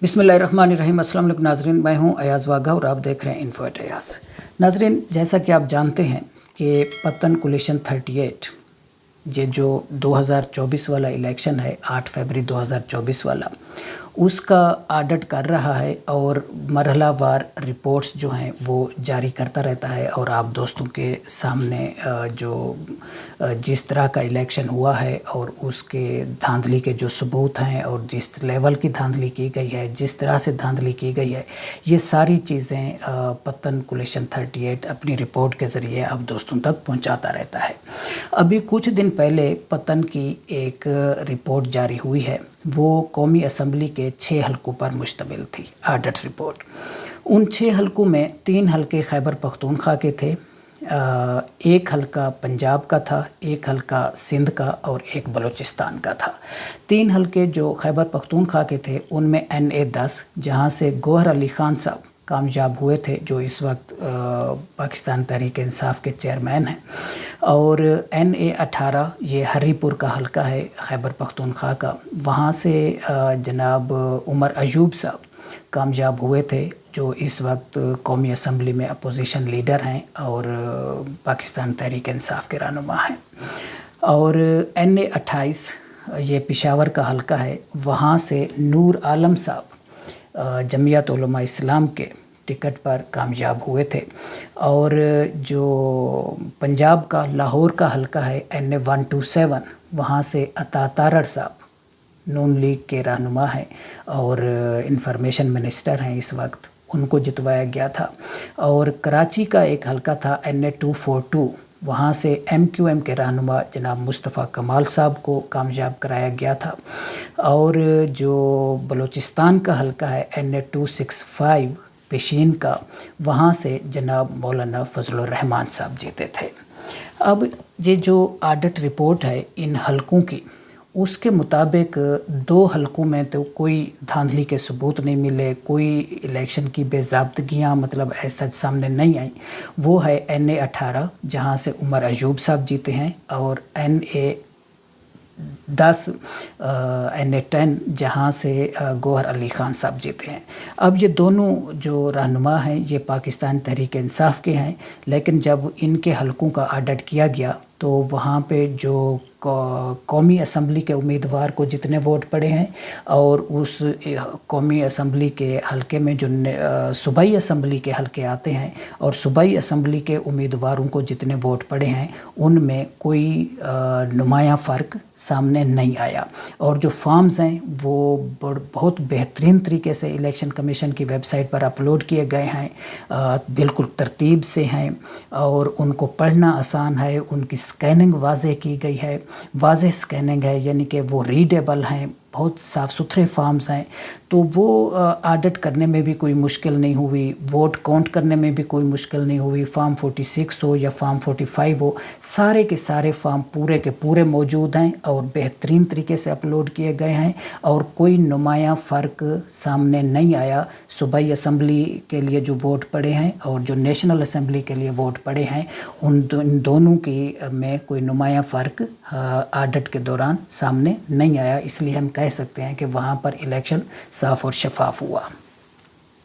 बिस्मिल्लाहिर्रहमानिर्रहीम। अस्सलाम वालेकुम नाज़रीन, मैं हूं अयाज़ वाघा और आप देख रहे हैं इन्फो एट अयाज़। नाज़रीन, जैसा कि आप जानते हैं कि पत्तन कोलिशन 38 ये जो 2024 वाला इलेक्शन है, 8 फरवरी 2024 वाला, उसका ऑडिट कर रहा है और मरहलावार रिपोर्ट्स जो हैं वो जारी करता रहता है। और आप दोस्तों के सामने जिस तरह का इलेक्शन हुआ है और उसके धांधली के जो सबूत हैं और जिस लेवल की धांधली की गई है, जिस तरह से धांधली की गई है, ये सारी चीज़ें पत्तन कोलिशन 38 अपनी रिपोर्ट के ज़रिए आप दोस्तों तक पहुंचाता रहता है। अभी कुछ दिन पहले पत्तन की एक रिपोर्ट जारी हुई है, वो कौमी असम्बली के 6 हलकों पर मुश्तमिल थी ऑडिट रिपोर्ट। उन 6 हलकों में 3 हलके खैबर पख्तूनख्वा के थे, एक हलका पंजाब का था, एक हलका सिंध का और एक बलूचिस्तान का था। 3 हलके जो खैबर पख्तूनख्वा के थे उनमें NA-10 जहां से गौहर अली खान साहब कामयाब हुए थे, जो इस वक्त पाकिस्तान तहरीक इंसाफ के चेयरमैन हैं, और NA-18 ये हरीपुर का हलका है खैबर पख्तूनख्वा का, वहाँ से जनाब उमर अयूब साहब कामयाब हुए थे, जो इस वक्त कौमी असम्बली में अपोजिशन लीडर हैं और पाकिस्तान तहरीक इंसाफ के रहनुमा हैं। और NA-28 ये पेशावर का हलका है, वहाँ से नूर आलम साहब जमीयत उलमा इस्लाम के टिकट पर कामयाब हुए थे। और जो पंजाब का लाहौर का हलका है NA-127, वहाँ से अता तारड़ साहब नून लीग के रहनुमा हैं और इंफॉर्मेशन मिनिस्टर हैं इस वक्त, उनको जितवाया गया था। और कराची का एक हलका था NA-242, वहाँ से MQM के रहनुमा जनाब मुस्तफ़ा कमाल साहब को कामयाब कराया गया था। और जो बलूचिस्तान का हलका है NA-265 पेशीन का, वहाँ से जनाब मौलाना फजलुर रहमान साहब जीते थे। अब ये जो ऑडिट रिपोर्ट है इन हलकों की, उसके मुताबिक 2 हलकों में तो कोई धांधली के सबूत नहीं मिले, कोई इलेक्शन की बेज़ाब्तगियाँ मतलब ऐसा सामने नहीं आई। वो है NA-18 जहाँ से उमर अयूब साहब जीते हैं, और NA-10 NA-10 जहाँ से गौहर अली ख़ान साहब जीते हैं। अब ये दोनों जो रहनुमा हैं ये पाकिस्तान तहरीक इंसाफ के हैं, लेकिन जब इनके हलकों का ऑडिट किया गया तो वहाँ पे जो कौमी असम्बली के उम्मीदवार को जितने वोट पड़े हैं और उस कौमी असम्बली के हलके में जो सूबाई असम्बली के हलके आते हैं और सूबाई असम्बली के उम्मीदवारों को जितने वोट पड़े हैं उनमें कोई नुमाया फ़र्क सामने नहीं आया। और जो फॉर्म्स हैं वो बहुत बेहतरीन तरीके से इलेक्शन कमीशन की वेबसाइट पर अपलोड किए गए हैं, बिल्कुल तरतीब से हैं और उनको पढ़ना आसान है, उनकी स्कैनिंग वाज़े की गई है, वाज़े स्कैनिंग है, यानी कि वो रीडेबल हैं, बहुत साफ़ सुथरे फॉर्म्स हैं। तो वो ऑडिट करने में भी कोई मुश्किल नहीं हुई, वोट काउंट करने में भी कोई मुश्किल नहीं हुई। फॉर्म 46 हो या फॉर्म 45 हो, सारे के सारे फॉर्म पूरे के पूरे मौजूद हैं और बेहतरीन तरीके से अपलोड किए गए हैं और कोई नुमाया फ़र्क सामने नहीं आया। सूबाई असम्बली के लिए जो वोट पड़े हैं और जो नेशनल असम्बली के लिए वोट पड़े हैं, उन दोनों की में कोई नुमाया फ़र्क ऑडिट के दौरान सामने नहीं आया। इसलिए हम कह सकते हैं कि वहाँ पर इलेक्शन साफ़ और शफाफ हुआ।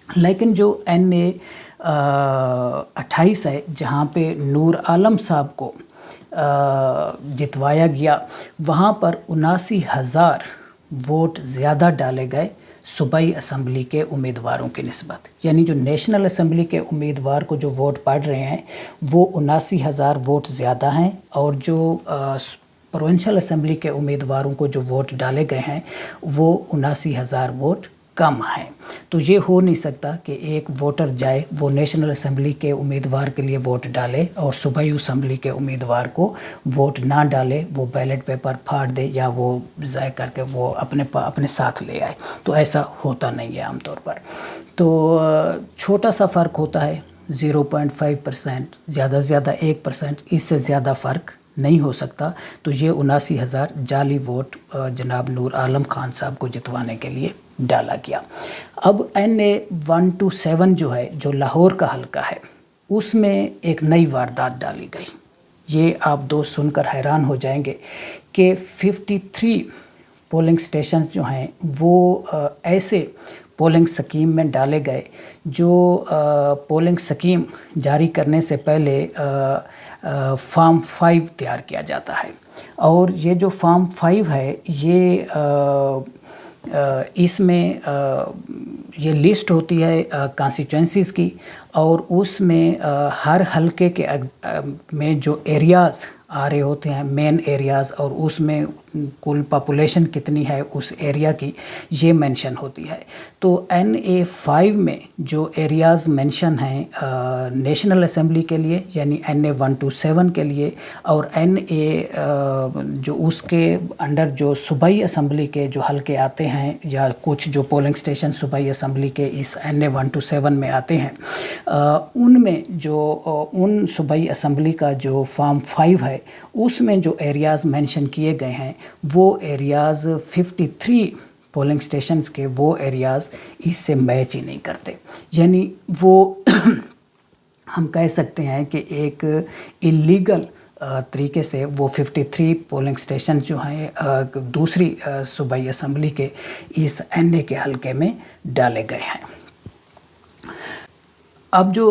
लेकिन जो NA-28 है जहाँ पे नूर आलम साहब को जितवाया गया, वहाँ पर 79,000 वोट ज़्यादा डाले गए सूबाई असम्बली के उम्मीदवारों की निस्बत। यानी जो नेशनल असम्बली के उम्मीदवार को जो वोट पड़ रहे हैं वो 79,000 वोट ज़्यादा हैं, और जो प्रोविंशियल असम्बली के उम्मीदवारों को जो वोट डाले गए हैं वो 79,000 वोट कम हैं। तो ये हो नहीं सकता कि एक वोटर जाए वो नेशनल असम्बली के उम्मीदवार के लिए वोट डाले और सूबाई असम्बली के उम्मीदवार को वोट ना डाले, वो बैलेट पेपर फाड़ दे या वो ज़ाय करके वो अपने साथ ले आए। तो ऐसा होता नहीं है आमतौर पर। तो छोटा सा फ़र्क होता है, 0.5%, ज़्यादा से ज़्यादा 1%, इससे ज़्यादा फ़र्क नहीं हो सकता। तो ये 79,000 जाली वोट जनाब नूर आलम खान साहब को जितवाने के लिए डाला गया। अब NA-127 जो है, जो लाहौर का हलका है, उसमें एक नई वारदात डाली गई। ये आप दोस्त सुनकर हैरान हो जाएंगे कि 53 पोलिंग स्टेशन जो हैं वो ऐसे पोलिंग स्कीम में डाले गए। जो पोलिंग स्कीम जारी करने से पहले फॉर्म 5 तैयार किया जाता है, और ये जो फॉर्म 5 है ये इसमें ये लिस्ट होती है कॉन्स्टिट्यूंसीज़ की, और उसमें हर हलके के में जो एरियाज़ आ रहे होते हैं, मेन एरियाज़, और उसमें कुल पॉपुलेशन कितनी है उस एरिया की, ये मेंशन होती है। तो NA5 में जो एरियाज़ मेंशन हैं नेशनल असेंबली के लिए, यानी NA 1 to 7 के लिए, और NA जो उसके अंडर जो सूबाई असेंबली के जो हलके आते हैं, या कुछ जो पोलिंग स्टेशन सूबाई असेंबली के इस NA 1 to 7 में आते हैं, उनमें जो उन सूबाई असेंबली का जो फॉर्म 5 है उसमें जो एरियाज़ मेंशन किए गए हैं वो एरियाज़ 53 पोलिंग स्टेशंस के वो एरियाज़ इससे मैच ही नहीं करते। यानी वो हम कह सकते हैं कि एक इलीगल तरीके से वो 53 पोलिंग स्टेशन जो हैं दूसरी सूबाई असेंबली के इस NA के हलके में डाले गए हैं। अब जो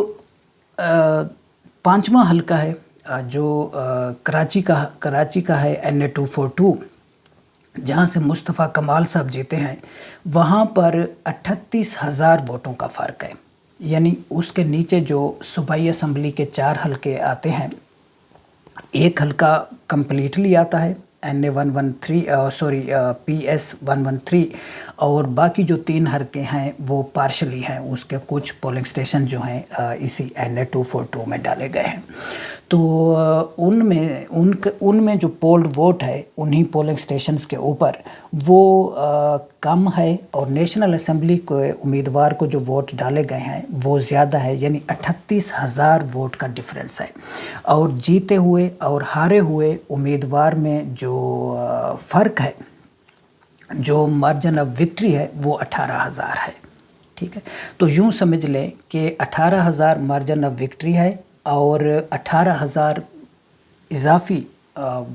पांचवा हलका है जो कराची का है NA 242, जहाँ से मुस्तफ़ा कमाल साहब जीते हैं, वहाँ पर 38,000 वोटों का फ़र्क है। यानी उसके नीचे जो सूबाई असेंबली के 4 हलके आते हैं, एक हलका कम्प्लीटली आता है NA 113 PS 113, और बाकी जो 3 हलके हैं वो पार्शली हैं, उसके कुछ पोलिंग स्टेशन जो हैं इसी NA 242 में डाले गए हैं। तो उनमें जो पोल्ड वोट है उन्हीं पोलिंग स्टेशंस के ऊपर वो कम है, और नेशनल असेंबली के उम्मीदवार को जो वोट डाले गए हैं वो ज़्यादा है, यानी 38,000 वोट का डिफरेंस है। और जीते हुए और हारे हुए उम्मीदवार में जो फ़र्क है, जो मार्जिन ऑफ विक्ट्री है, वो 18,000 है। ठीक है, तो यूँ समझ लें कि 18,000 मार्जिन ऑफ विक्ट्री है, और 18,000 इजाफ़ी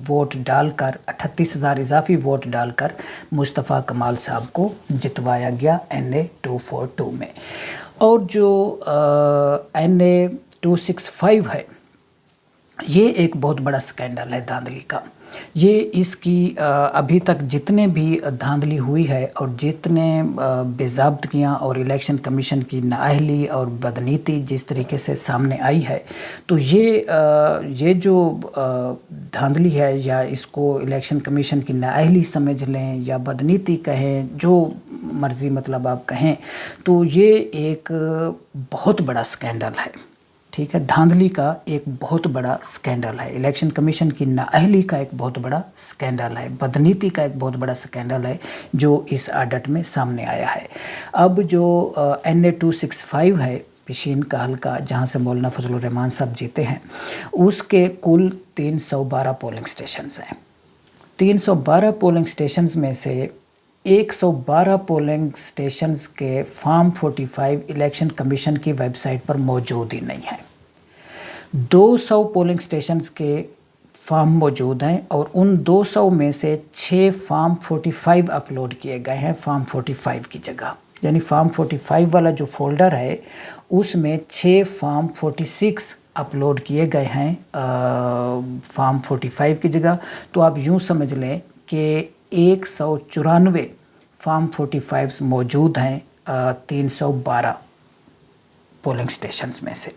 वोट डालकर 38,000 इजाफ़ी वोट डालकर मुस्तफ़ा कमाल साहब को जितवाया गया NA 242 में। और जो NA 265 है, ये एक बहुत बड़ा स्कैंडल है धांधली का। ये इसकी अभी तक जितने भी धांधली हुई है और जितने बेज़ाब्तगियाँ और इलेक्शन कमीशन की नाअहली और बदनीति जिस तरीके से सामने आई है, तो ये जो धांधली है, या इसको इलेक्शन कमीशन की नाअहली समझ लें या बदनीति कहें, जो मर्ज़ी मतलब आप कहें, तो ये एक बहुत बड़ा स्कैंडल है। ठीक है, धांधली का एक बहुत बड़ा स्कैंडल है, इलेक्शन कमीशन की नाअहली का एक बहुत बड़ा स्कैंडल है, बदनीति का एक बहुत बड़ा स्कैंडल है जो इस ऑडिट में सामने आया है। अब जो NA 265 है, पिशीन का हलका, जहां से मौलाना फजलुर रहमान साहब जीते हैं, उसके कुल 312 पोलिंग स्टेशंस हैं। 312 पोलिंग स्टेशंस में से 112 पोलिंग स्टेशंस के फॉर्म 45 इलेक्शन कमीशन की वेबसाइट पर मौजूद ही नहीं है। 200 पोलिंग स्टेशंस के फॉर्म मौजूद हैं, और उन 200 में से 6 फॉर्म 45 अपलोड किए गए हैं फॉर्म 45 की जगह। यानी फॉर्म 45 वाला जो फोल्डर है उसमें 6 फॉर्म 46 अपलोड किए गए हैं फॉर्म 45 की जगह। तो आप यूँ समझ लें कि 194 फॉर्म 45 मौजूद हैं 312 पोलिंग स्टेशंस में से।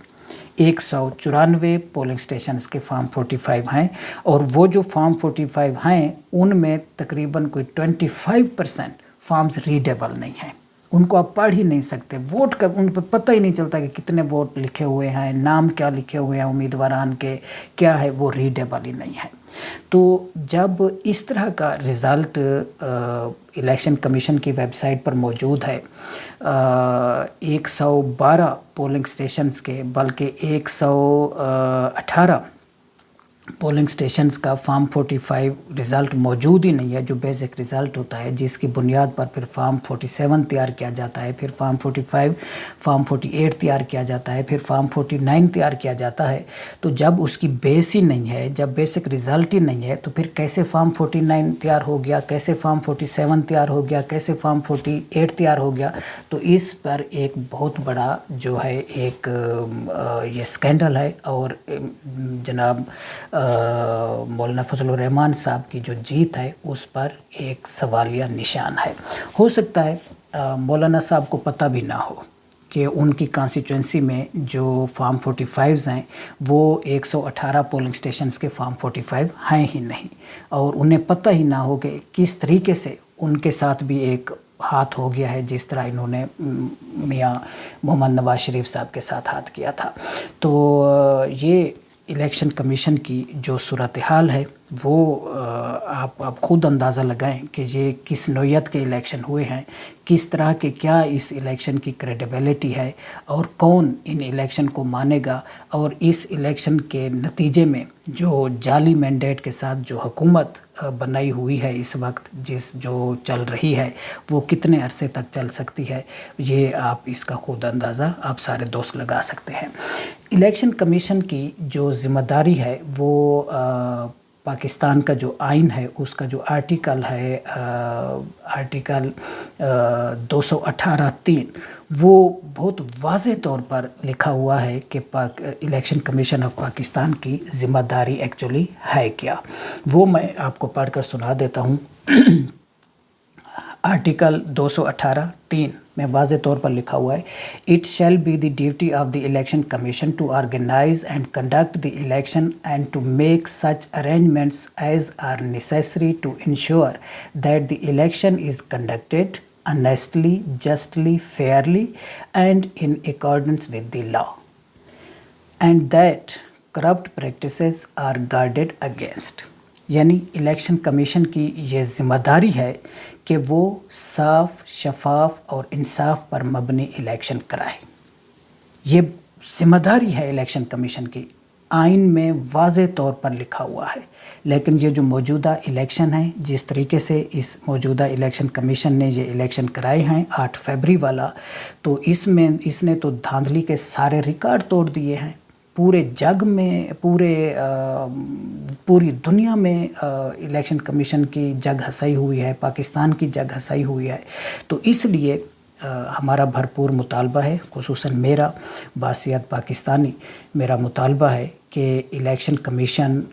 194 पोलिंग स्टेशंस के फॉर्म 45 हैं, और वो जो फॉर्म 45 हैं उनमें तकरीबन कोई 25% फॉर्म्स रीडेबल नहीं हैं, उनको आप पढ़ ही नहीं सकते। वोट का उन पर पता ही नहीं चलता कि कितने वोट लिखे हुए हैं, नाम क्या लिखे हुए हैं उम्मीदवारान के, क्या है, वो रीडेबल ही नहीं है। तो जब इस तरह का रिज़ल्ट इलेक्शन कमीशन की वेबसाइट पर मौजूद है 112 पोलिंग स्टेशंस के, बल्कि 118 पोलिंग स्टेशंस का फॉर्म 45 रिज़ल्ट मौजूद ही नहीं है, जो बेसिक रिज़ल्ट होता है, जिसकी बुनियाद पर फिर फॉर्म 47 तैयार किया जाता है, फिर फॉर्म 45, फॉर्म 48 तैयार किया जाता है, फिर फॉर्म 49 तैयार किया जाता है। तो जब उसकी बेस ही नहीं है, जब बेसिक रिज़ल्ट ही नहीं है, तो फिर कैसे फॉर्म 49 तैयार हो गया, कैसे फॉर्म 47 तैयार हो गया, कैसे फॉर्म 48 तैयार हो गया। तो इस पर एक बहुत बड़ा जो है एक ये स्कैंडल है, और जनाब मौलाना फजलुर रहमान साहब की जो जीत है उस पर एक सवालिया निशान है। हो सकता है मौलाना साहब को पता भी ना हो कि उनकी कॉन्स्टिट्यूंसी में जो फॉर्म 45 हैं वो 118 पोलिंग स्टेशंस के फॉर्म 45 हैं ही नहीं, और उन्हें पता ही ना हो कि किस तरीके से उनके साथ भी एक हाथ हो गया है, जिस तरह इन्होंने मियाँ मोहम्मद नवाज शरीफ साहब के साथ हाथ किया था। तो ये इलेक्शन कमीशन की जो सूरत हाल है वो आप ख़ुद अंदाज़ा लगाएं कि ये किस नौयत के इलेक्शन हुए हैं, किस तरह के, क्या इस इलेक्शन की क्रेडिबिलिटी है, और कौन इन इलेक्शन को मानेगा, और इस इलेक्शन के नतीजे में जो जाली मैंडेट के साथ जो हुकूमत बनाई हुई है इस वक्त जो चल रही है वो कितने अरसे तक चल सकती है। ये आप इसका ख़ुद अंदाज़ा आप सारे दोस्त लगा सकते हैं। इलेक्शन कमीशन की जो ज़िम्मेदारी है वो पाकिस्तान का जो आइन है उसका जो आर्टिकल है आर्टिकल 218(3) वो बहुत वाज़ेह तौर पर लिखा हुआ है कि इलेक्शन कमीशन ऑफ पाकिस्तान की ज़िम्मेदारी एक्चुअली है क्या। वो मैं आपको पढ़कर सुना देता हूँ। आर्टिकल 218(3) में वाज़े तौर पर लिखा हुआ है, it shall be the duty of the election commission to organise and conduct the election and to make such arrangements as are necessary to ensure that the election is conducted honestly, justly, fairly and in accordance with the law, and that corrupt practices are guarded against. यानी election commission की ये ज़िम्मेदारी है कि वो साफ़, शफाफ और इंसाफ पर मबनी इलेक्शन कराए। ये ज़िम्मेदारी है इलेक्शन कमीशन की, आइन में वाज़े तौर पर लिखा हुआ है। लेकिन ये जो मौजूदा इलेक्शन है, जिस तरीके से इस मौजूदा इलेक्शन कमीशन ने ये इलेक्शन कराए हैं 8 फरवरी वाला, तो इसने तो धांधली के सारे रिकॉर्ड तोड़ दिए हैं। पूरे जग में, पूरी दुनिया में इलेक्शन कमीशन की जग हंसाई हुई है, पाकिस्तान की जग हंसाई हुई है। तो इसलिए हमारा भरपूर मुतालबा है, खुसूसन मेरा बासियत पाकिस्तानी, मेरा मुतालबा है कि इलेक्शन कमीशन,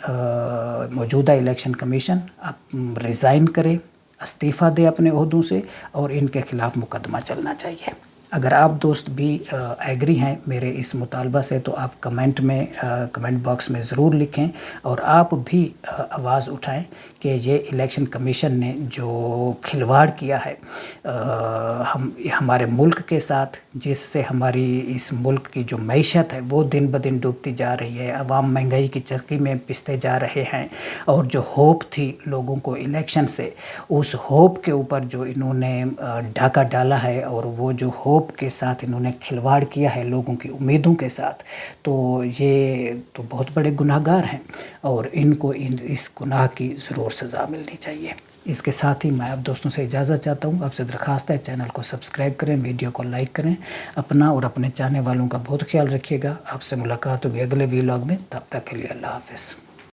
मौजूदा इलेक्शन कमीशन अब रिज़ाइन करे, इस्तीफ़ा दे अपने ओहदों से, और इनके ख़िलाफ़ मुकदमा चलना चाहिए। अगर आप दोस्त भी एग्री हैं मेरे इस मुतालबा से तो आप कमेंट बॉक्स में ज़रूर लिखें, और आप भी आवाज़ उठाएं कि ये इलेक्शन कमीशन ने जो खिलवाड़ किया है हमारे मुल्क के साथ, जिससे हमारी इस मुल्क की जो मईशत है वो दिन ब दिन डूबती जा रही है, अवाम महंगाई की चक्की में पिसते जा रहे हैं, और जो होप थी लोगों को इलेक्शन से, उस होप के ऊपर जो इन्होंने डाका डाला है और वो जो होप के साथ इन्होंने खिलवाड़ किया है लोगों की उम्मीदों के साथ, तो ये तो बहुत बड़े गुनाहगार हैं, और इनको इस गुनाह की ज़रूर सज़ा मिलनी चाहिए। इसके साथ ही मैं आप दोस्तों से इजाज़त चाहता हूँ। आपसे दरख्वास्त है चैनल को सब्सक्राइब करें, वीडियो को लाइक करें, अपना और अपने चाहने वालों का बहुत ख्याल रखिएगा। आपसे मुलाकात होगी अगले वीलॉग में, तब तक के लिए अल्लाह हाफ़िज़।